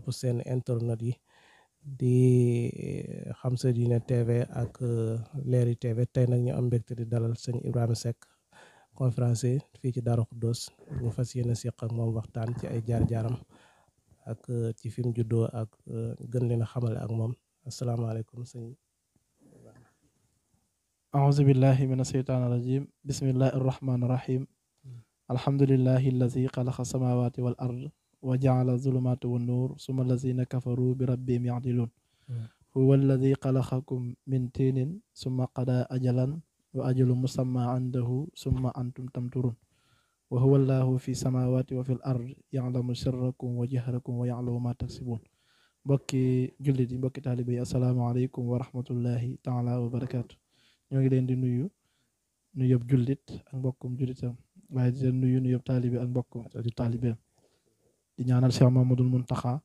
topp seen internet yi di Xam Sa Diine TV ak Leeri TV. tey nag ñu am mbégte di dalal sëñ Ibrahima Seck, conférencier fii ci Darou Khoudoss. ñu fas yéene seq ak moom waxtaan ci ay jaar-jaaram ak ci fi mu juddoo ak gën leen a xamale ak moom. asalaamaaleykum sëñ Ibrahima. أعوذ بالله من الشيطان الرجيم بسم الله الرحمن الرحيم الحمد لله الذي خلق السماوات والأرض وجعل الظلمات والنور ثم الذين كفروا بربهم يعدلون هو الذي خلقكم من طين ثم قضى أجلا وأجل مسمى عنده ثم أنتم تمترون وهو الله في السماوات وفي الأرض يعلم سركم وجهركم ويعلم ما تكسبون mbokki jullit yi mbokki taalibe yi asalaamaaleykum wa rahmatullahi taala wa barakaatu. ñoo ngi leen di nuyu nuyób jullit ak mbokkum jullitam waaye di leen nuyu nuyób taalibe ak mbokkum taalibeem di ñaanal Cheikh Mamadul Muntaxa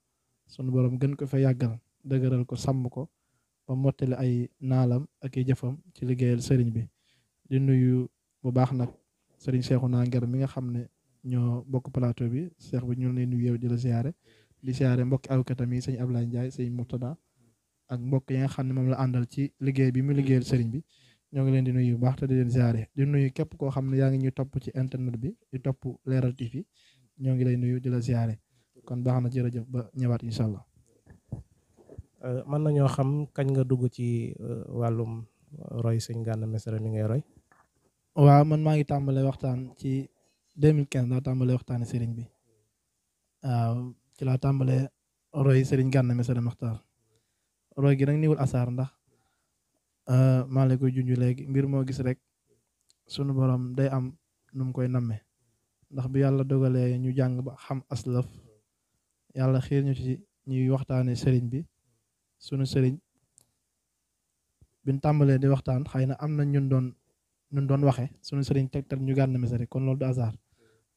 sunu borom gën ko fa yàggal dëgëral ko sàmm ko ba mottali ay naalam ak i jëfam ci liggéeyal sëriñ bi. di nuyu bu baax nag sëriñ Cheikhouna Nguer mi nga xam ne ñoo bokk plateau bi. Cheikh bi ñu ngi lay nuyu yow di la ziare di ziare mbokki awkatam yi sëñ Ablaye Ndiaye sëñ Murtada ak mbokk yi nga xam ne moom la àndal ci liggéey bi mu liggéeyal sëriñ bi. ñoo ngi leen di nuyu bu baax te di leen ziare di nuyu képp koo xam ne yaa ngi ñuy topp ci internet bi di topp Leral TV ñoo ngi lay nuyu di la ziare kon baax na jërëjëf ba ñëwaat incha allah. mën nañoo xam kañ nga dugg ci wàllum roy sëñ Gana Messere mi ngay roy. waaw man maa ngi tàmbalee waxtaan ci 2015 laa tàmbalee waxtaane sëriñ bi. waaw ci laa tàmbalee roy sëriñ Gana Messere Maxtaar. roy gi nag niwul asaar ndax maa ngi koy junj léegi mbir moo gis rek sunu borom day am nu mu koy nammee ndax bi yàlla dogalee ñu jàng ba xam aslaf yàlla xiir ñu ci ñuy waxtaane sëriñ bi. sunu sëriñ biñ tàmbalee di waxtaan xëy na am na ñun doon waxe sunu sëriñ tegtal ñu Gana Messere kon loolu du hasard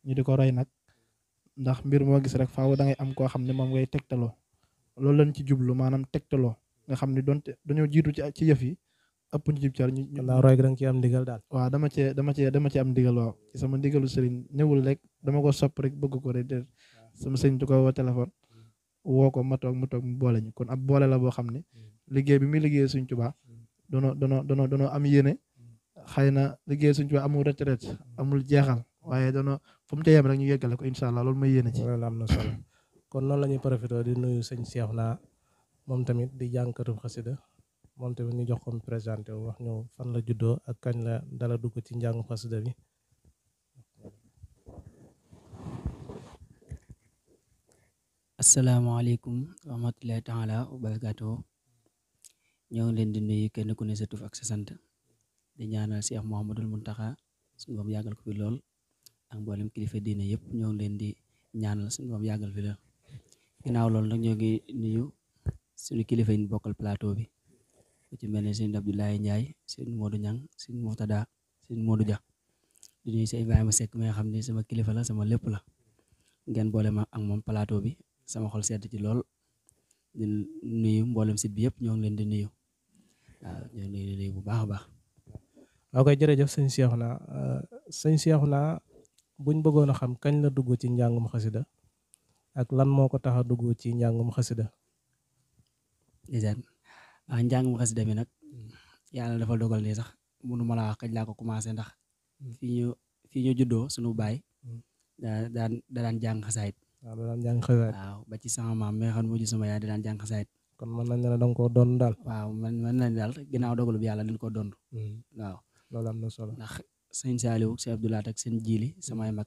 ñu di ko roy nag ndax mbir moo gis rek faaw da ngay am koo xam ne moom ngay tegtaloo loolu lañ ci jublu maanaam tegtaloo nga xam ne donte dañoo jiitu ci yëf yi ëpp ñu jib car ñu roy gi da nga ci am ndigal daal. waaw dama ci am ndigal. waaw ci sama ndigalu sëriñ ñëwul rek dama ko sopp rek bëgg ko rek de sama sëriñ du ko woo téléphone woo ko ma toog mu boole ñu kon ab boole la boo xam ne liggéey bi muy liggéey Sëriñ Tuubaa dono am yéene xëy na liggéey Sëriñ Tuubaa amul retraite amul jeexal waaye dono fu mu yem rek ñu yeggale ko incha allah loolu may yéene ci. loolu am na solo kon noonu la ñuy profité di nuyu sëñ Cheikhouna moom tamit di jàngkatu xasida moom tamit ñu jox ko mu présenté wu wax ñu fan la juddoo ak kañ la dala dugg ci njàngu xasida bi. asalaamaaleykum wa rahmatullahi taala wa barakaatuhu. ñoo ngi leen di nuyu kenn ku ne sa tur ak sa sant di ñaanal Cheikh Mouhamadul Muntaxa suñu boom yàggal ko fi lool ak mboolem kilifa diine yëpp ñoo ngi leen di ñaanal suñu boom yàggal fi lool. ginnaaw loolu nag ñoo ngi nuyu suñu kilifa yi ñu bokkal plateau bi ku ci mel ne sëñ Abdoulaye Ndiaye sëñ Modou Niang sëñ Murtada sëñ Modou Dia di nuyu sëñ Ibrahima Seck mi nga xam ne sama kilifa la sama lépp la ngeen boole ma ak moom plateau bi sama xol sedd ci lool di nuyu mboolem site bi yëpp ñoo ngi leen di nuyu waaw ñoo ngi leen di nuyu bu baax a baax. ok jërëjëf sëñ Cheikhouna buñ bëggoon a xam kañ la dugg ci njàngum xasida ak lan moo ko tax a dugg ci njàngum xasida. njàngum xasida mi nag yàlla dafa dogal nii sax mënu ma la wax kañ laa ko commencé ndax fii ñu juddoo suñu baay da daan jàng xasaayit. waaw da daan jàng xasaayit. waaw ba ci sama maam mi nga xam ne mujj sama yaay da daan jàng xasaayit. kon mën nañ ne da nga koo doon daal. waaw mën nañ daal ginnaaw dogalu bi yàlla dañ ko doon. waaw loolu am na solo. ndax sëñ Saliou sëñ Abdoulaye ak seen jiili samay mag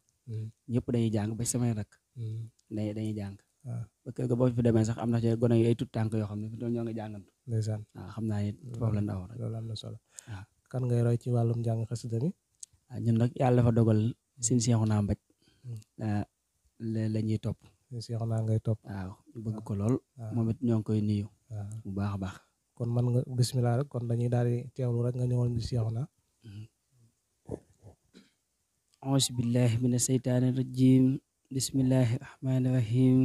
ñëpp dañuy jàng ba samay rak dañuy jàng. ba kër ga boo fi demee sax am na ci gone yi ay tut tànk yoo xam ne fi doon ñoo ngi jàngantu. ndeysaan waaw xam naa ni foofu la ndaw rek. loolu am na solo. waaw kan ngay roy ci wàllum njàng xasida mi. waaw ñun nag yàlla dafa dogal sëñ Cheikhouna Mbaj la ñuy topp. sëñ Cheikhouna ngay topp. waaw ñu bëgg ko lool. moom it ñoo ngi koy nuyu. bu baax a baax. kon man nga bismillah rek kon dañuy daal di teewlu rek nga ñëwal ñu Cheikhouna. auzu billahi mina seytaani rajim bismillahi rahmaani rahim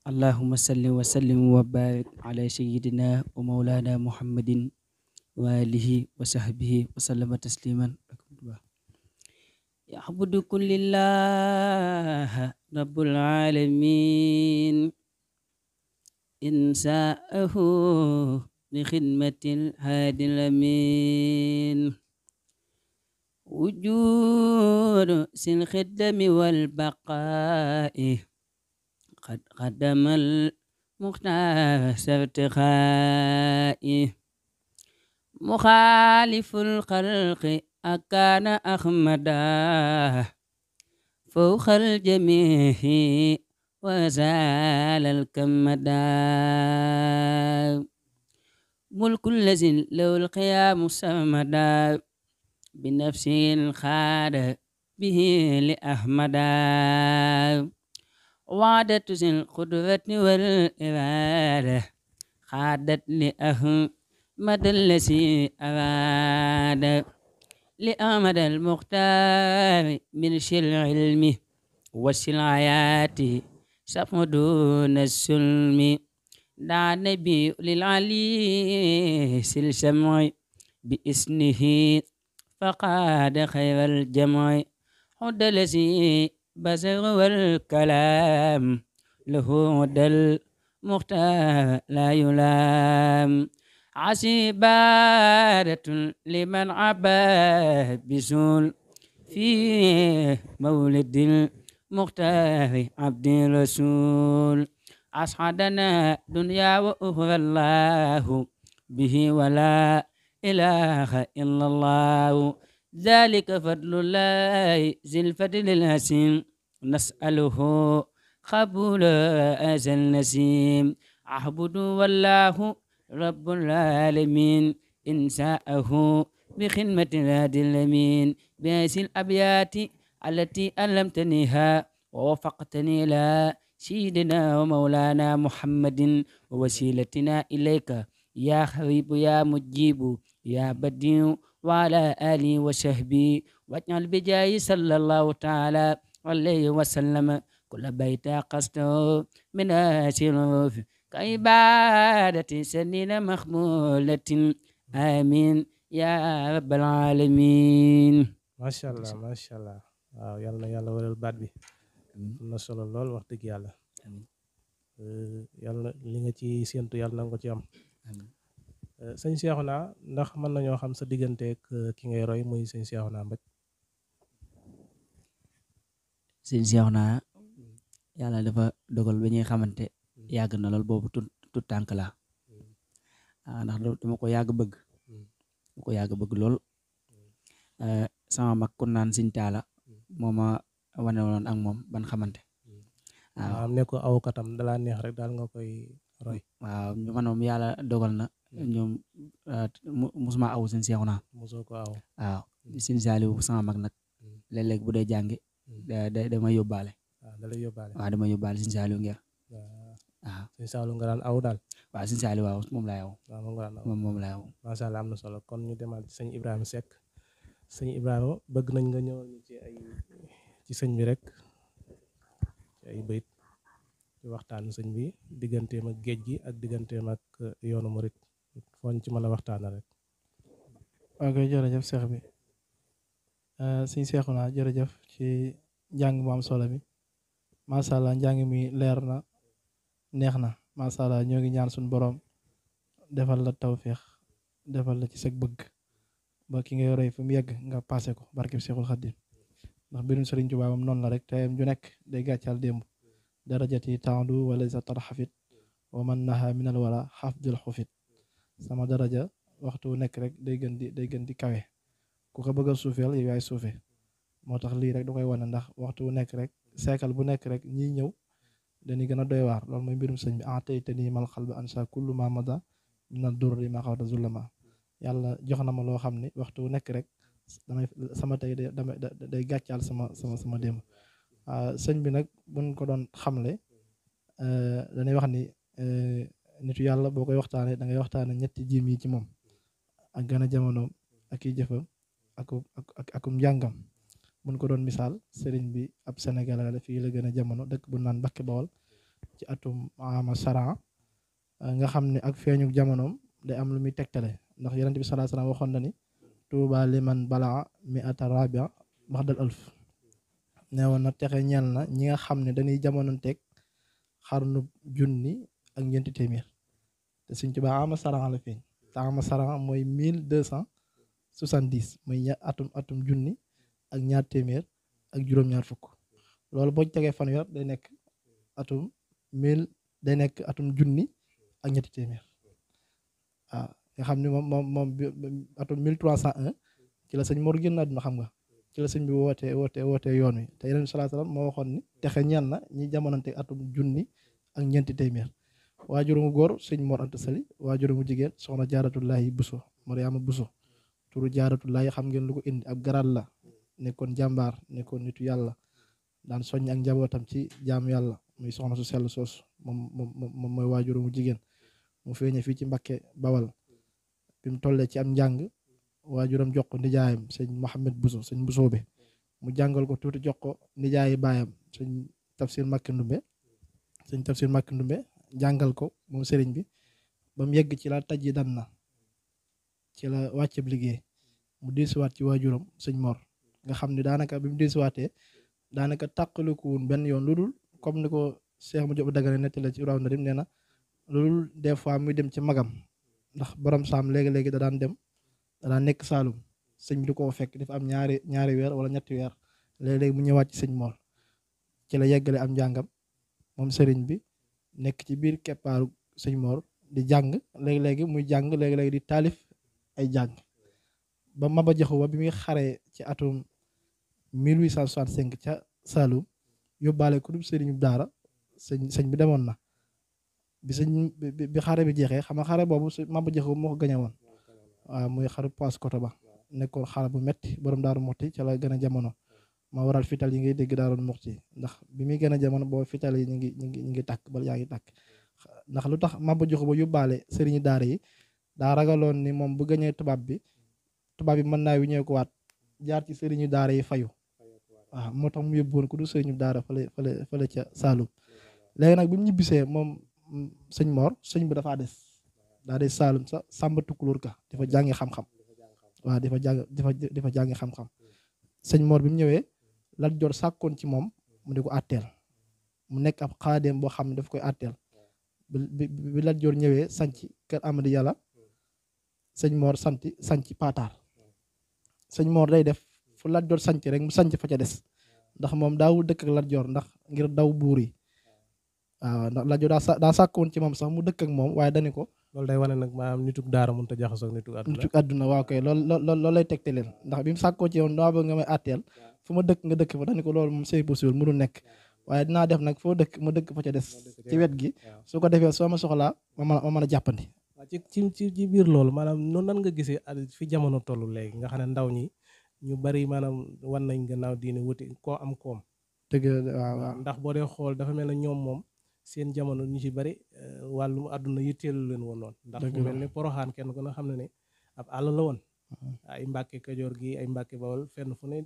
allahumma salli wa sallim wa barik ala sayyidina wa mawlana muhammadin wa alihi wa sahbihi wa sallama tasliman. ya'budu kullillah rabbul alamin إنساءه لخدمة الهادي الأمين وجود ذي الخدم والبقاء قد قدم المختار ارتخائه مخالف الخلق أكان أحمدا فوق الجميع وزال الكمدا ملك الذي له القيام سمدا بنفسه خاد به لأحمدا وعدت ذي القدرة والإرادة خادت لأحمد الذي أراد لأحمد المختار من العلم والسلعيات سفم دون السلم دعا النبي للعلي سلسمع بإسنه فقاد خير الجمع حد الذي بزغ والكلام له هدى المختار لا يلام عسيبادة لمن عبا بزول في مولد المختار عبد الرسول أسعدنا دنيا وأخرى الله به ولا إله إلا الله ذلك فضل الله ذي الفضل الحسين نسأله قبول هذا النسيم أعبد والله رب العالمين إنساءه بخدمة هادي الأمين بهذه الأبيات التي علمتنيها ووفقتني إلى سيدنا ومولانا محمد ووسيلتنا إليك يا حبيب يا مجيب يا بديع وعلى آله وصحبه واجعل بجاه صلى الله تعالى عليه وسلم كل بيت قصده من أسروف كعبادة سنين مخمولة آمين يا رب العالمين. macha allah macha allah waaw yal na yàlla waral baat bi am na solo lool wax dëgg yàlla yàlla li nga ci séentu yàlla na nga ko ci am sëñ Cheikhouna ndax mën nañoo xam sa digganteeg ki ngay roy muy sëñ Cheikhouna Mbaj. sëñ Cheikhouna yàlla dafa dogal ba ñuy xamante yàgg na lool boobu tut tànk la ndax dama ko yàgg bëgg lool sama mag ku naan sëñ Taala moo ma wane woon ak moom ban xamante waaw ne ko aw katam dalaa neex rek daal nga koy roy. waaw man moom yàlla dogal na ñoom musuma aw sëñ Cheikhouna mosoo ko aw waaw sëñ Saliou sama mag nag léeg-léeg bu dee jàngi damay yóbbaale waaw damay yóbbaale sëñ Saliou ngir waaw sëñ Saliou nga daan aw daal. waaw sëñ Saliou waaw moom laay aw moom nga daan aw moom laay aw macha allah am na solo kon ñu demaat ci sëñ Ibrahima Seck sëñ Ibrahima bëgg nañ nga ñëwal ñu ci sëñ bi rek ci ay bayit ci waxtaanu sëñ bi digganteem ak géej gi ak digganteem ak yoonu murit fooñ ci mën a waxtaana rek. ok jërëjëf Cheikh bi sëñ Cheikhouna jërëjëf ci njàng mu am solo mi macha allah njàng mi leer na neex na macha allah ñoo ngi ñaan suñu borom defal la tawféex defal la ci sag bëgg ba ki ngay roy fu mu yegg nga passé ko barkeb Seexul Xaddim ndax mbirum Sëriñ Tuubaa moom noonu la rek teyam ju nekk day gàccal démb darajati taandu wala sa tarxafit wa man naha minal wala xafdil xufit sama daraja waxtu wu nekk rek day gën di kawe ku ko bëgg a suufeel yow yaay suufe moo tax lii rek da koy wane ndax waxtu wu nekk rek seekal bu nekk rek ñiy ñëw dañuy gën a doy waar loolu mooy mbirum sëñ bi tey te nii mal xal ba ansa kullu ma mada mina durri ma xawta zulama yàlla jox na ma loo xam ne waxtu wu nekk rek damay sama tey day gàccaal sama démb sëñ bi nag buñ ko doon xamle dañuy wax ni nitu yàlla boo koy waxtaanee da ngay waxtaane ñetti jiim yi ci moom ak gën a jamonoom ak i jëfam akum njàngam buñ ko doon misaal sëriñ bi ab Sénégalais la fii la gën a jamono dëkk bu naan Mbacké Bawol ci atum ama saran nga xam ne ak feeñu jamonoom day am lu muy tegtale ndax yonent bi sallallahu alayhi wasallam waxoon na ni tuuba liman balaa mi ata rabia baxdal alf ne woon na texe ñeel na ñi nga xam ne dañuy jamonoon teg xarnu junni ak ñeenti téeméer te Sëñ Tuubaa ama saran la feeñ te ama saran mooy 1270 mooy atum junni ak ñaar téeméer ak juróom-ñaar fukk loolu boo tegee fanweer day nekk atum junni ak ñetti téeméer waaw nga xam ne moom atum 1301 ci la sëñ Mor génn àdduna xam nga ci la sëñ bi wootee yoon wi te Yonent bi sallallahu alayhi wasallam moo waxoon ni texe ñeel na ñi jamonante atum junni ak ñeenti téeméer waajuramu góor sëñ Mor Anta Sali waajuramu jigéen soxna Jaaratullaahi Buso Mariama Buso turu Jaaratullaahi xam ngeen lu ko indi ab garaat la nekkoon jàmbaar nekkoon nitu yàlla daan soññ ak njabootam ci jaamu yàlla muy soxna su sell soos moom mooy waajuramu jigéen mu feeñe fii ci Mbakke Bawal bi mu tollee ci am njàng waajuram jox ko nijaayam sëñ Mohamed Buso sëñ Busoobe mu jàngal ko tuuti jox ko nijaayi baayam sëñ Tafsir Makki Ndumbe jàngal ko moom sëriñ bi ba mu yegg ci la tajji dan na ci la wàcceb liggéey mu desuwaat ci waajuram sëñ Mor nga xam ne daanaka bi mu desuwaatee daanaka tàqalikuwun benn yoon lu dul comme ni ko Cheikh mu Jóob Dagana nettali ci Irwaa Nadim nee na loolu des fois muy dem ci magam ndax borom saam léegi-léegi da daan nekk Saalum sëñ bi du ko fekk dafa am ñaari weer wala ñetti weer léeg-léegi mu ñëwaat ci sëñ Mor ci la yeggale am njàngam moom sëriñ bi nekk ci biir keppaaru sëñ Mor di jàng léegi-léegi muy jàng léegi-léegi di taalif ay jàng ba Maba Jaxu Ba bi muy xaree ci atum 1865 ca Saalum yóbbaale ku dul sëriñu daara sëñ bi demoon na bi xare bi jeexee xam nga xare boobu Maba Jaxu moo ko gañe woon waaw muy xaru Paoskoto ba nekkoon xare bu metti borom Daaru Muxti ca la gën a jamono moo waral fital yi ngay dégg Daaru Muxti ndax bi muy gën a jamono boo fital yi ñu ngi tàkk bala yaa ngi tàkk ndax lu tax Maba Jaxu Ba yóbbaale sëriñu daara yi daa ragaloon ni moom bu gañee tubaab bi mën naa wi ñëw ko waat jaar ci sëriñu daara yi fayu waaw moo tax mu yóbbuwoon ku du sëriñu daara fële ca Saalum léegi nag bi mu ñibbisee moom sëñ Mor sëñ bi dafaa des Saalum sa Sàmba Tukulóor ka dafa jàngi xam-xam waaw dafa jàngi xam-xam sëñ Mor bi mu ñëwee Lat Joor sàkkoon ci moom mu di ko àtteel mu nekk ab xaadeem boo xam ne daf koy àtteel bi Lat Joor ñëwee sanc kër Amady Yàlla sëñ Mor sanc Pataar sëñ Mor day def fu Lat Joor sanc rek mu sanc fa ca des ndax moom daawul dëkk ak Lat Joor ndax ngir daw buur yi waaw ndax Lat Joor daa sàkkoon ci moom sax mu dëkk ak moom waaye dani ko loolu day wane nag maanaam nituk daara mënut a jaxasoo ak nituk àdduna waaw kay loolu lay tegte leen ndax bi mu sàkkoo ci yow daa bëgg nga may àtteel fu ma dëkk nga dëkk fa dani ko loolu moom c'est possible mënul nekk waaye dinaa def nag foo dëkk ma dëkk fa ca des ci wet gi su ko defee soo ma soxlaa ma mën a jàppandi waaw ci biir loolu maanaam noonu nan nga gisee fi jamono toll léegi nga xam ne ndaw ñi ñu bari maanaam wan nañ gannaaw diine wuti koo am koom dëgg waaw ndax boo dee xool dafa mel ne ñoom moom seen jamono ñu ci bari wàllum àdduna yitteelu leen woon noonu ndax mu mel ne Poroxaan kenn ko na xam ne ne ab àll la woon ay Mbàkke Kajoor gi ay Mbàkke Bawol fenn fu ne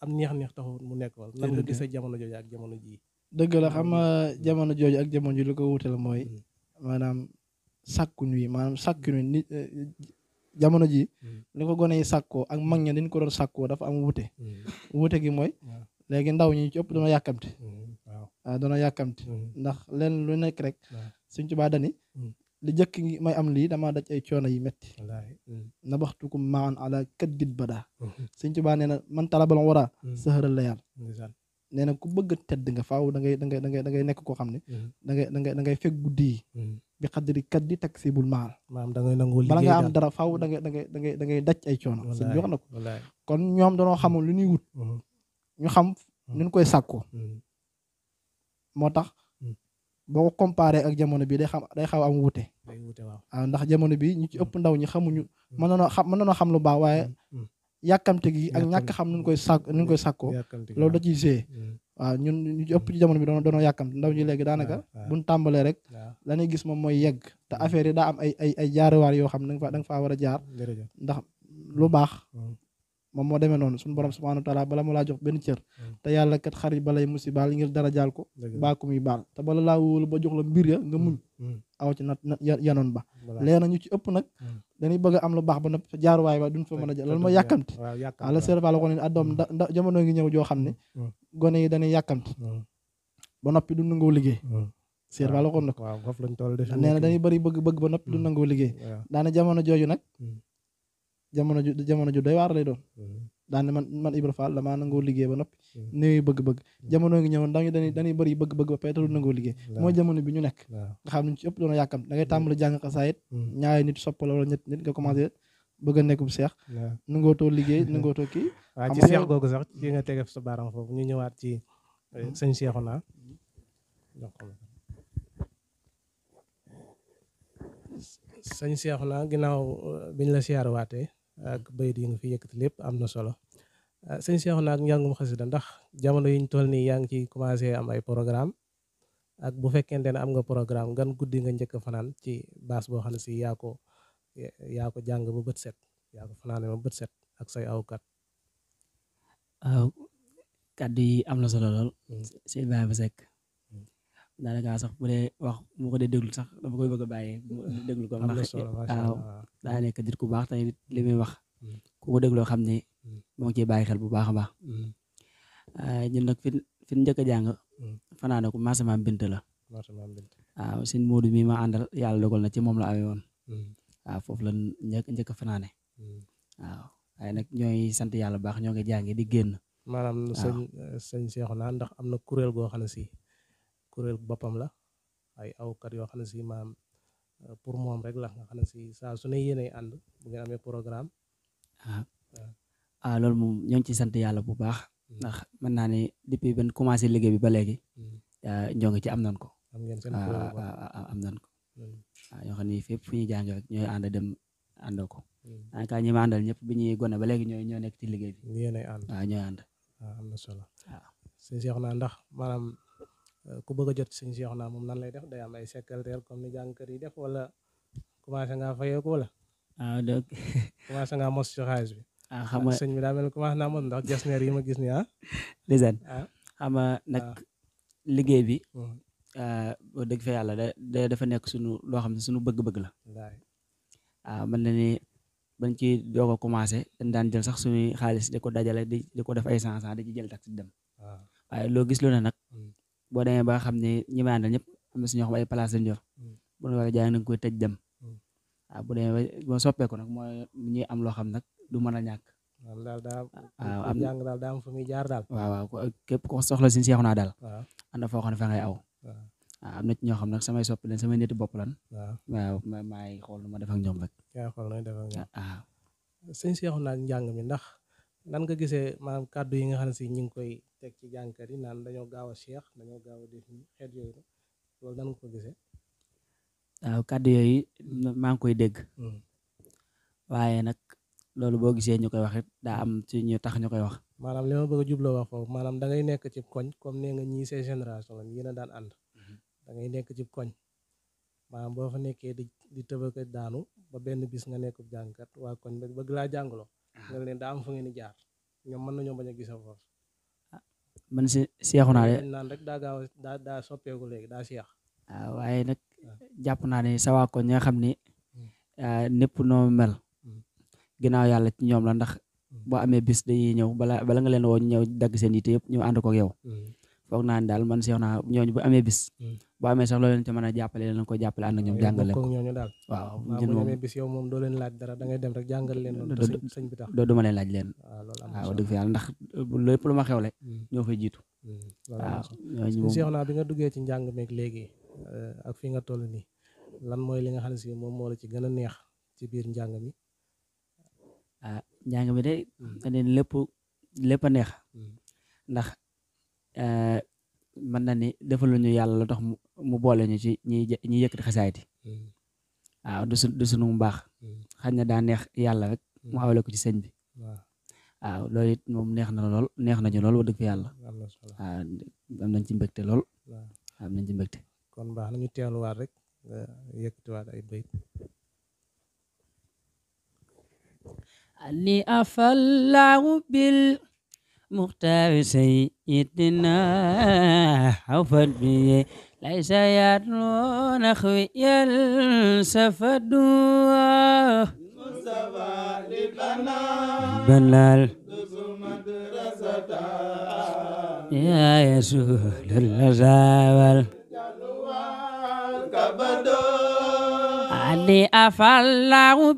am neex taxu mu nekk wal nan nga gisee jamono jooju ak jamono ji dëgg la xam nga jamono jooju ak jamono ji lu ko wutale mooy maanaam sàkkuñ wi nit jamono ji li ko gone yi sàkkoo ak mag ña dañ ko doon sàkkoo dafa am wute gi mooy léegi ndaw ñi ci ëpp doona yàkkamti waaw doona yàkkamti ndax leen lu nekk rek Sëñ Tuubaa dani li jëkk ngi may am lii dama daj ay coono yi metti nabaxtukum maan ala kaddit badaa Sëñ Tuubaa nee na man talabal wara sëxëral la yàlla nee na ku bëgg tedd nga faaw da ngay nekk koo xam ne da ngay fekk guddi yi bi xaddiri kaddi taksibul maal maanaam da ngay nangoo bala nga am dara faaw da ngay daj ay coono sëñ bi wax na ko kon ñoom danoo xamul lu ñuy wut ñu xam nuñ koy sàkkoo moo tax boo ko comparé ak jamono bi day xaw am wute waaw ndax jamono bi ñu ci ëpp ndaw ñi xamuñu mën nañoo xam lu baax waaye yàkkamte gi ak ñàkk xam nuñ koy sàkkoo loolu da ciy see waaw ñun ñu ci ëpp ci jamono bi doonoo yàkkamte ndaw ñi léegi daanaka buñ tàmbalee rek la ñuy gis moom mooy yegg te affaire yi daa am ay jaaruwaar yoo xam ne da nga faa war a jaar ndax lu baax moom moo demee noonu suñu borom subhanahu wa taala bala mu laa jox benn cër te yàlla kat xarit balay musibaal ngir dara jaal ko baaku muy baal te bala laa wóolu ba jox la mbir ya nga muñ aw ci yanoon ba léegi nag ñu ci ëpp nag dañuy bëgg a am lu baax ba nag jaaruwaay ba duñ fa mën a jaar loolu mooy yàkkamti waaw la serval ko ne addoom jamono ngi ñëw joo xam ne gone yi dañuy yàkkamti ba noppi du nangoo liggéey Seer Fall waxoon na ko waaw foofu lañ toll def nee na dañuy bëri bëgg-bëgg ba noppi du nangoo liggéey daane jamono jooju nag jamono ju doy waar lay doon daane man Ibra Fall damaa nangoo liggéey ba noppi néew bëgg-bëgg jamono ngi ñëwoon ndax ñu dañuy bëri bëgg-bëgg ba pay te du nangoo liggéey mooy jamono bi ñu nekk nga xam ne ci ëpp doon yàkkam da ngay tàmbali jàng xasaayit ñaari nit sopp la wala ñett nit nga commencé bëgg a nekk bu seex nangootoo liggéey nangootoo kii waaw ci seex googu sax ci nga tege sa baaraam foofu ñu ñëwaat ci sëñ Seexuna sëñ Seexuna ginnaaw biñ la siyaaruwaatee ak bayit yi nga fi yëkkati lépp am na solo sëñ Seexuna ak njàngum xasida ndax jamono yiñ toll nii yaa ngi ci commencé am ay programme ak bu fekkente ne am nga programme gan guddi nga njëkk a fanaan ci baas boo xam ne si yaa ko jàng ba bët set yaa ko fanaane ba bët set ak say awkat. waaw kàddu yi am na solo lool si Ibrahima Seck daanaka sax bu dee wax mu ko dee déglu sax dama koy bëgg a bàyyi déglu ko ndax waaw daa nekk nit ku baax tamit li muy wax ku ko dégloo xam ne moo ngi ciy bàyyi xel bu baax a baax ñun nag fi njëkk a jàng fanaane ko Maasama Bint la waaw sëñ Moodu mi ma àndal yàlla dogal na ci moom la awee woon waaw foofu la njëkk a fanaane waaw waaye nag ñooy sant yàlla baax ñoo ngi jàngi di génn maanaam sëñ Seexuna ndax am na kuréel goo xam ne si kuréel boppam la ay awkat yoo xam ne si maam pour moom rek la nga xam ne si saa su ne yéenay ànd bu ngeen amee programme loolu moom ñoo ngi ci sant yàlla bu baax ndax mën naa ne depuis ben commencé liggéey bi ba léegi ñoo ngi ci am nañ ko am ngeen seen am nañ ko waaw ñoo xam ne fépp fu ñuy jàng rek ñooy ànd dem àndoo ko daanaka ñi ma àndal ñëpp bi ñuy gone ba léegi ñoo nekk ci liggéey bi yéenay ànd waaw ñooy ànd waaw am na solo sëñ Seexuna ndax maanaam ku bëgg a jot sëñ Seexuna moom nan lay def day am ay secrétaire comme ni jàngkat yi def wala commencé ngaa fayeeku wala donc commencé ngaa mos ci xaalis bi xam nga sëñ bi daa mel ni commencé naa mos ndax jasneer yi ma gis ni ndeysaan xam nga nag liggéey bi boo dëgg fa yàlla dafa nekk suñu loo xam ne suñu bëgg-bëgg la mën na ni bañ ci doog a commencé dañ daan jël sax suñuy xaalis di ko dajale di ko def ay 100 di ci jël taxi dem waaye loo gis lu ne nag boo demee ba nga xam ne ñi ma àndal ñëpp am na si ñoo xam ay place lañ yor bu ñu war a jaay na nga koy tëj dem waaw bu demee ba soppeeku nag mooy ñuy am loo xam nag du mën a ñàkk waaw am jàng daal daa am fu muy jaar daal waaw képp ko soxla si Seexuna daal am na foo xam ne fa ngay aw am na ci ñoo xam nag samay soppi leen samay niti bopp lan waaw maay xool nu ma def ak ñoom rek xool nooy def ak ñoom sëñ Seexuna ak njàng mi ndax nan nga gisee maanaam kàddu yi nga xam ne si ñu ngi koy teg ci jàngkat yi naan dañoo gaaw a seex dañoo gaaw a def xeet yooyu loolu nan nga ko gisee waaw kàddu yooyu maa ngi koy dégg waaye nag loolu boo gisee ñu koy wax it daa am ci ñu tax ñu koy wax maanaam li ma bëgg a jubloo wax foofu maanaam da ngay nekk ci koñ comme nee nga ñii seen génération la yéen a daan ànd da ngay nekk ci koñ maanaam boo fa nekkee di tëbaka daanu ba benn bis nga nekk jàngkat waa koñ ba bëgg laa jàngaloo nga leen daa am fu ngeen di jaar ñoom mën nañoo bañ a gisa foofu man si Seexuna de naan rek daa gaaw daa soppeeku léegi daa seex waaw waaye nag jàpp naa ne sa waa koñ ñi nga xam ni népp noo mel ginnaaw yàlla ci ñoom la ndax boo amee bis dañuy ñëw bala nga leen woo ñëw dagg seen yitte yëpp ñëw ànd ko ak yow foog naa ne daal man Seexuna ñooñu bu amee bis boo amee sax loolu leen ci mën a jàppale leen ko jàppale ànd ak ñoom jàngal leen ko ñooñu daal waaw bu amee bis yow moom doo leen laaj dara da ngay dem rek jàngal leen loolu sëñ bi tax doo ma leen laaj leen waaw dëgg fa yàlla ndax lépp lu ma xewle ñoo fay jiitu waaw Seexuna bi nga duggee ci njàng meeg léegi ak fi nga toll nii lan mooy li nga xam ne si moom moo la ci gën a neex ci biir njàng mi njàng mi de nen lépp a neex ndax mën na ni defalu ñu yàlla la tax mu boole ñu ci ñi yëkkati xasaayit yi waaw du sunu mu baax xañ na daa neex yàlla rek mu awale ko ci sëñ bi waaw loolu it moom neex nañu lool wax dëgg fi yàlla waaw am nañ ci mbégte lool am nañ ci mbégte kon baax nañu teeluwaat rek yëkkatiwaat ay bayt ani afallahu bil muxtaar sayyidina xawfat bi laysa yaatloon axwiyal safadu banal ya rasulullah علي أفعله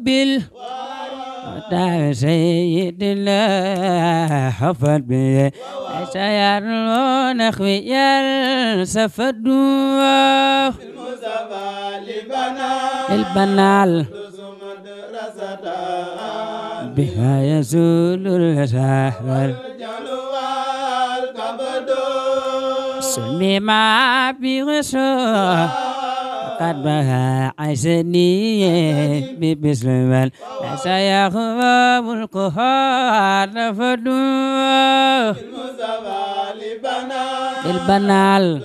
سيد الله حفظ به سيرون خويا السفد البنال بها يزول السهر سلمي ما بغسو قد بها عسني ببسلمان سيخواب القهار فدو البنال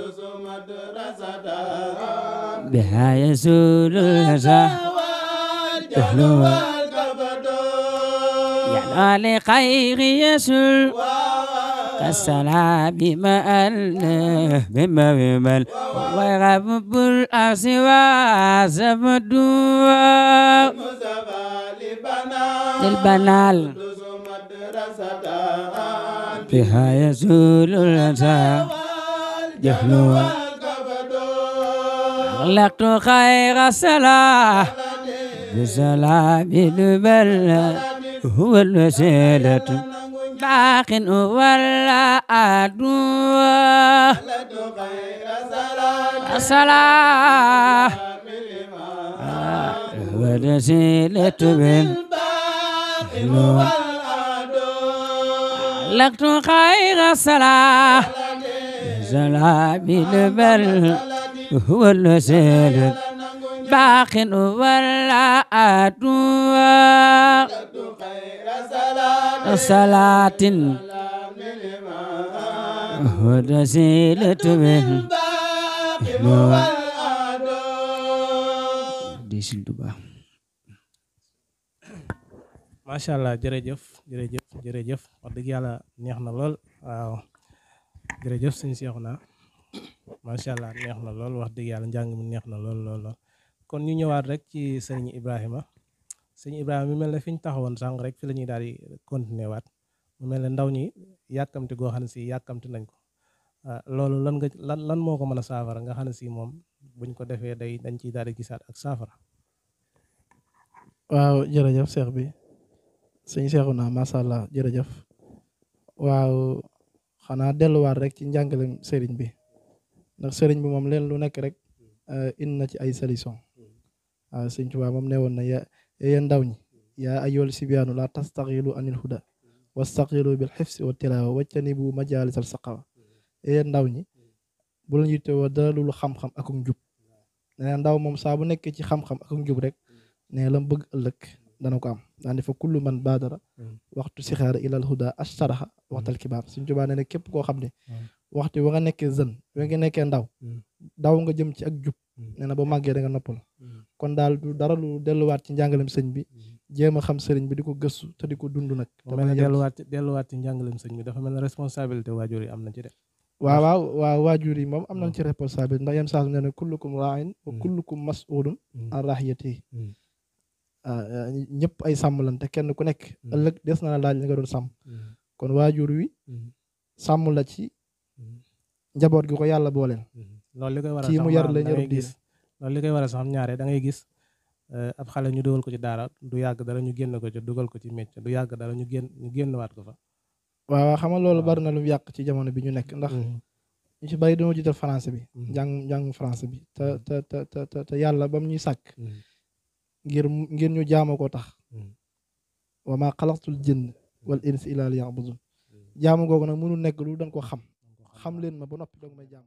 بها يزول السهر يا لخير يسول كالسلام بما بمن ويغب الأسوى زبدو البنال بها يزول الأسى جهلوا أغلقت خير الصلاة بسلام البل هو الوسيلة باق ولا أدو الصلاة والوسيلة لقت خير الصلاة سلام البر هو الوسيلة باق ولا أدو صلاة ودسيلة من di Sëñ Tuubaa. macha allah jërëjëf wax dëgg yàlla neex na lool waaw jërëjëf sëñ Seexuna macha allah neex na lool wax dëgg yàlla njàng mi neex na lool kon ñu ñëwaat rek ci sëñ Ibrahima mi mel ne fi ñu taxawoon sànq rek fi la ñuy daal di continuer waat mu mel ne ndaw ñi yàkkamti goo xam ne si yàkkamti nañ ko loolu lan moo ko mën a saafara nga xam ne si moom buñ ko defee dañ ciy daal di gisaat ak saafara. waaw jërëjëf Cheikh bi sëñ Seexuna macha allah jërëjëf waaw xanaa delluwaat rek ci njàngalem sëriñ bi ndax sëriñ bi moom leen lu nekk rek indi na ci ay solution waaw sëñ Tuubaa moom ne woon na yéen ndaw ñi yaa ayyuhal sibyaanu la tastaxilu anil huda wastaxilu bil xifsi wa tilaawa wajtanibu majaalisal saqawa yéen ndaw ñi bu la ñuy teewoo dara lu xam-xam ak njub nee ndaw moom saa bu nekkee ci xam-xam ak njub rek ne lam bëgg ëllëg dana ko am daandi fa kullu man baadara waxtu sixaara ilal huda ashtaraha waxtal kibaar Sëñ Tuubaa nee na képp koo xam ne waxtu wa nga nekkee jeune wa nga nekkee ndaw nga jëm ci ak jub nee na ba màggee da nga noppal kon daal du dara lu delluwaat ci njàngalem sëñ bi jéem a xam sëriñ bi di ko gëstu te di ko dund nag delluwaat ci njàngalem sëñ bi dafa mel ne responsabilité waajur yi am na ci de waaw waajur yi moom am nañ ci responsabilité ndax yenn saa su ne ne kullukum ra'in wa kullukum mas'ulun an rahiyatihi ñëpp ay sàmm lan te kenn ku nekk ëllëg des na la laaj li nga doon sàmm kon waajur wi sàmm la ci njaboot gi ko yàlla booleel loolu li koy waral ci mu yar la ñërub diis loolu li koy waral sax ñaare da ngay gis ab xale ñu dugal ko ci daara du yàgg dara ñu génn ko ci dugal ko ci métier du yàgg dara ñu génn waat ko fa waaw xam nga loolu bari na lu yàq ci jamono bi ñu nekk ndax ñu ci bari dañoo jiital français bi njàng français bi te yàlla bam ñuy sàkk ngir ñu jaamu ko tax wa ma xalaqtul jinn wal insa illa liya'budun jaamu googu nag mënul nekk lu danga ko xam leen ma ba noppi doog may jaam